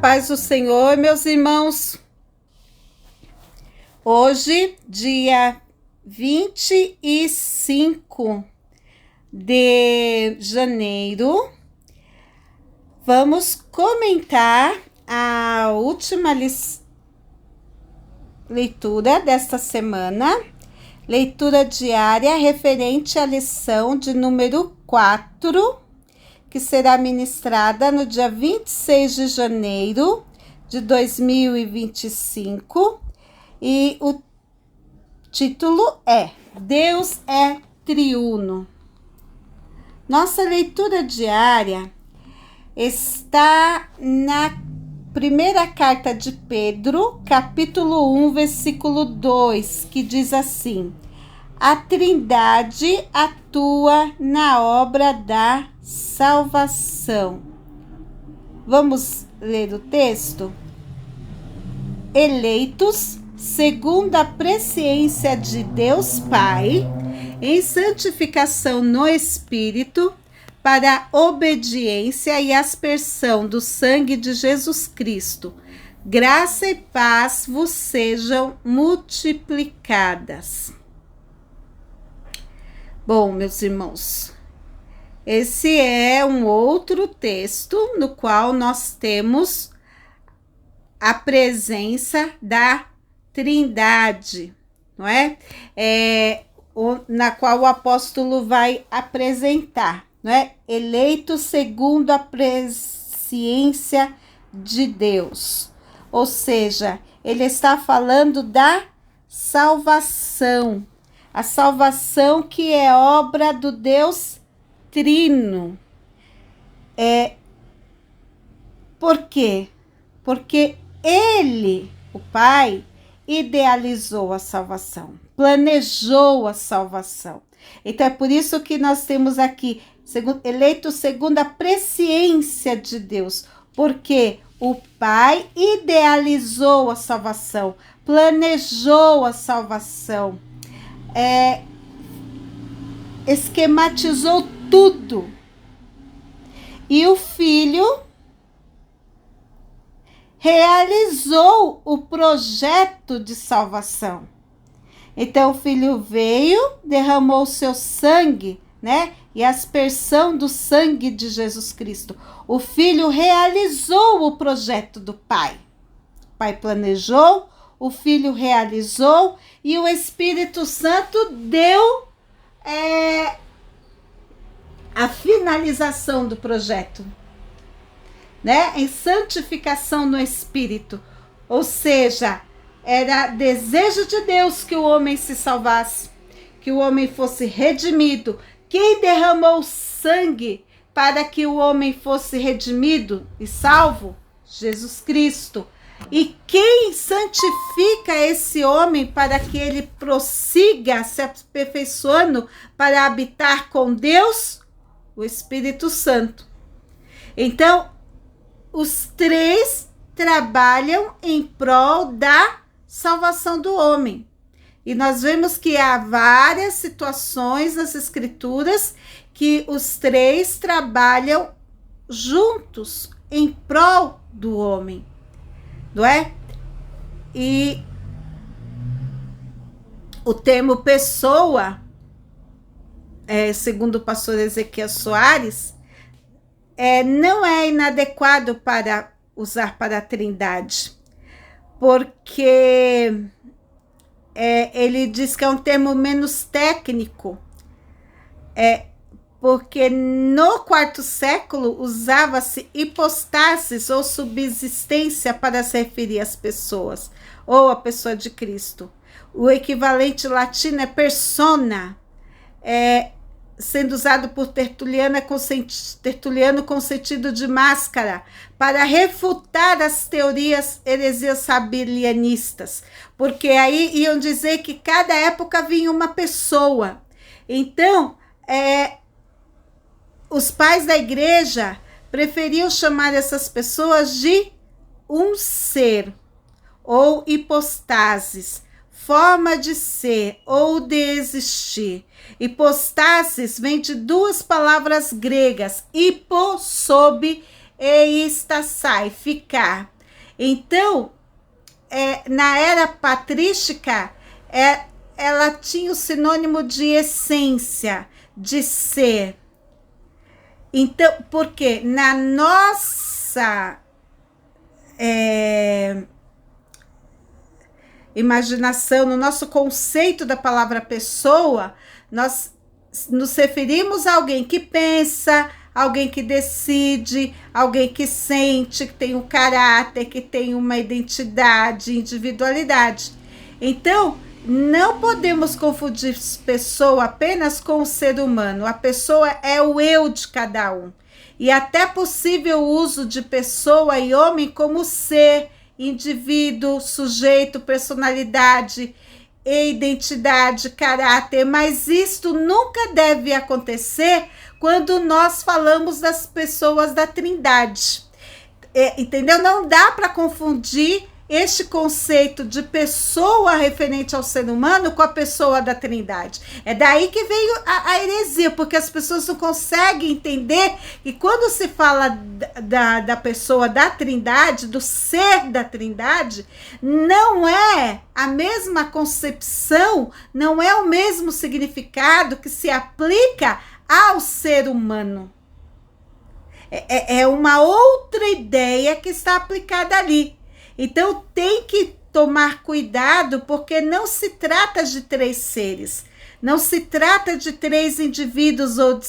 paz do Senhor, meus irmãos. Hoje, dia 25 de janeiro, vamos comentar a última leitura desta semana, leitura diária referente à lição de número 4, que será ministrada no dia 26 de janeiro de 2025, e o título é Deus é Triuno. Nossa leitura diária está na primeira carta de Pedro, capítulo 1, versículo 2, que diz assim: a Trindade atua na obra da salvação. Vamos ler o texto? Eleitos segundo a presciência de Deus Pai, em santificação no Espírito, para a obediência e aspersão do sangue de Jesus Cristo, graça e paz vos sejam multiplicadas. Bom, meus irmãos, esse é um outro texto no qual nós temos a presença da Trindade, não é? Na qual o apóstolo vai apresentar, não é? Eleito segundo a presciência de Deus. Ou seja, ele está falando da salvação. A salvação que é obra do Deus Trino. Por quê? Porque ele, o Pai, idealizou a salvação, planejou a salvação. Então é por isso que nós temos aqui, eleito segundo a presciência de Deus, porque o Pai idealizou a salvação, planejou a salvação, esquematizou tudo. E o Filho realizou o projeto de salvação. Então o Filho veio, derramou o seu sangue, né? E a aspersão do sangue de Jesus Cristo. O Filho realizou o projeto do Pai. O Pai planejou, o Filho realizou e o Espírito Santo deu a finalização do projeto, né? Em santificação no Espírito. Ou seja, era desejo de Deus que o homem se salvasse, que o homem fosse redimido. Quem derramou sangue para que o homem fosse redimido e salvo? Jesus Cristo. E quem santifica esse homem para que ele prossiga se aperfeiçoando para habitar com Deus? O Espírito Santo. Então, os três trabalham em prol da salvação do homem. E nós vemos que há várias situações nas Escrituras que os três trabalham juntos em prol do homem, não é? E o termo pessoa, segundo o pastor Ezequiel Soares, não é inadequado para usar para a Trindade, porque ele diz que é um termo menos técnico, porque no quarto século usava-se hipostasis ou subsistência para se referir às pessoas, ou a pessoa de Cristo. O equivalente latino é persona, sendo usado por Tertuliano com sentido de máscara, para refutar as teorias heresias sabelianistas, porque aí iam dizer que cada época vinha uma pessoa. Então, os pais da igreja preferiam chamar essas pessoas de um ser, ou hipostases, forma de ser ou de existir. Hipostasis vem de duas palavras gregas, hipo, sob, e estasai, ficar. Então, na era patrística, ela tinha o sinônimo de essência, de ser. Então, porque na nossa imaginação, no nosso conceito da palavra pessoa, nós nos referimos a alguém que pensa, alguém que decide, alguém que sente, que tem um caráter, que tem uma identidade, individualidade. Então, não podemos confundir pessoa apenas com o ser humano. A pessoa é o eu de cada um. E até possível o uso de pessoa e homem como ser, indivíduo, sujeito, personalidade e identidade, caráter, mas isto nunca deve acontecer quando nós falamos das pessoas da Trindade. Entendeu? Não dá para confundir este conceito de pessoa referente ao ser humano com a pessoa da Trindade. É daí que veio a heresia, porque as pessoas não conseguem entender que quando se fala da pessoa da Trindade, do ser da Trindade, não é a mesma concepção, não é o mesmo significado que se aplica ao ser humano. É uma outra ideia que está aplicada ali. Então, tem que tomar cuidado, porque não se trata de três seres, não se trata de três indivíduos ou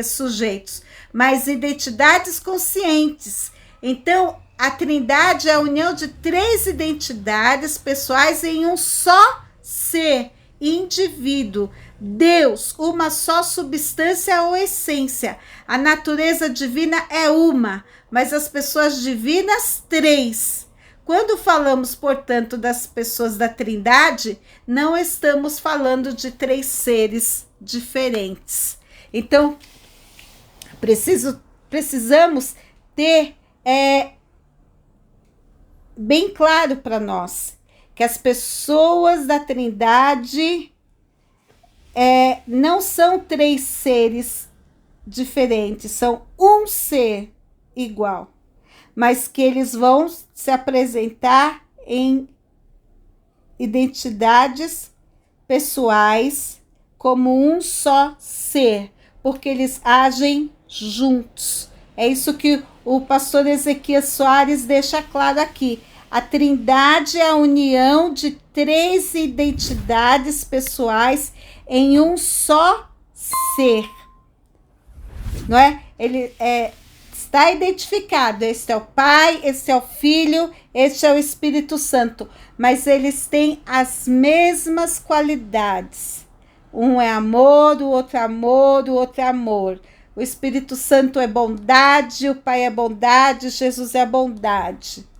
sujeitos, mas identidades conscientes. Então, a Trindade é a união de três identidades pessoais em um só ser, indivíduo. Deus, uma só substância ou essência. A natureza divina é uma, mas as pessoas divinas, três. Quando falamos, portanto, das pessoas da Trindade, não estamos falando de três seres diferentes. Então, precisamos ter bem claro para nós que as pessoas da Trindade não são três seres diferentes, são um ser igual, mas que eles vão se apresentar em identidades pessoais como um só ser, porque eles agem juntos. É isso que o pastor Ezequias Soares deixa claro aqui. A Trindade é a união de três identidades pessoais em um só ser. Não é? Ele está identificado. Este é o Pai, este é o Filho, este é o Espírito Santo. Mas eles têm as mesmas qualidades. Um é amor, o outro é amor, o outro é amor. O Espírito Santo é bondade, o Pai é bondade, Jesus é bondade.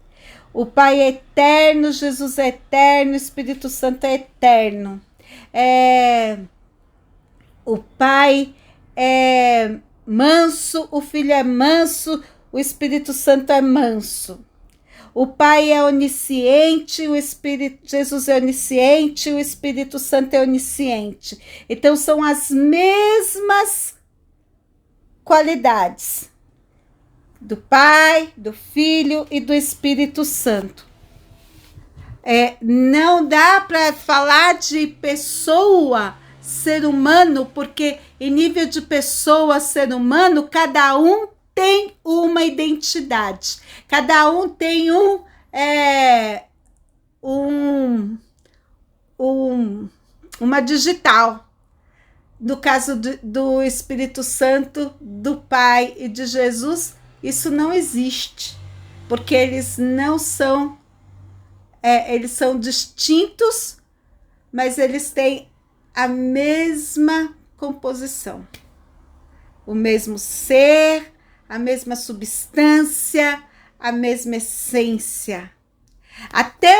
O Pai é eterno, Jesus é eterno, o Espírito Santo é eterno. O Pai é manso, o Filho é manso, o Espírito Santo é manso. O Pai é onisciente, Jesus é onisciente, o Espírito Santo é onisciente. Então, são as mesmas qualidades do Pai, do Filho e do Espírito Santo. Não dá para falar de pessoa, ser humano, porque em nível de pessoa, ser humano, cada um tem uma identidade, cada um tem uma digital. No caso do Espírito Santo, do Pai e de Jesus, isso não existe, porque eles não são, eles são distintos, mas eles têm a mesma composição, o mesmo ser, a mesma substância, a mesma essência. Até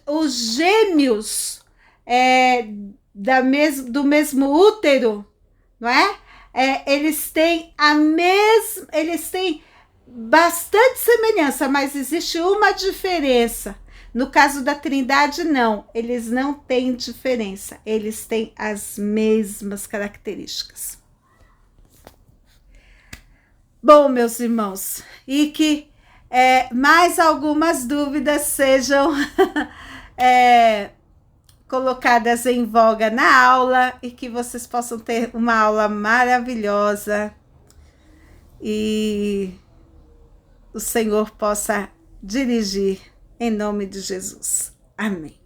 os gêmeos do mesmo útero, não é? Eles têm eles têm bastante semelhança, mas existe uma diferença. No caso da Trindade, não. Eles não têm diferença. Eles têm as mesmas características. Bom, meus irmãos, e que mais algumas dúvidas sejam colocadas em voga na aula e que vocês possam ter uma aula maravilhosa e o Senhor possa dirigir em nome de Jesus. Amém.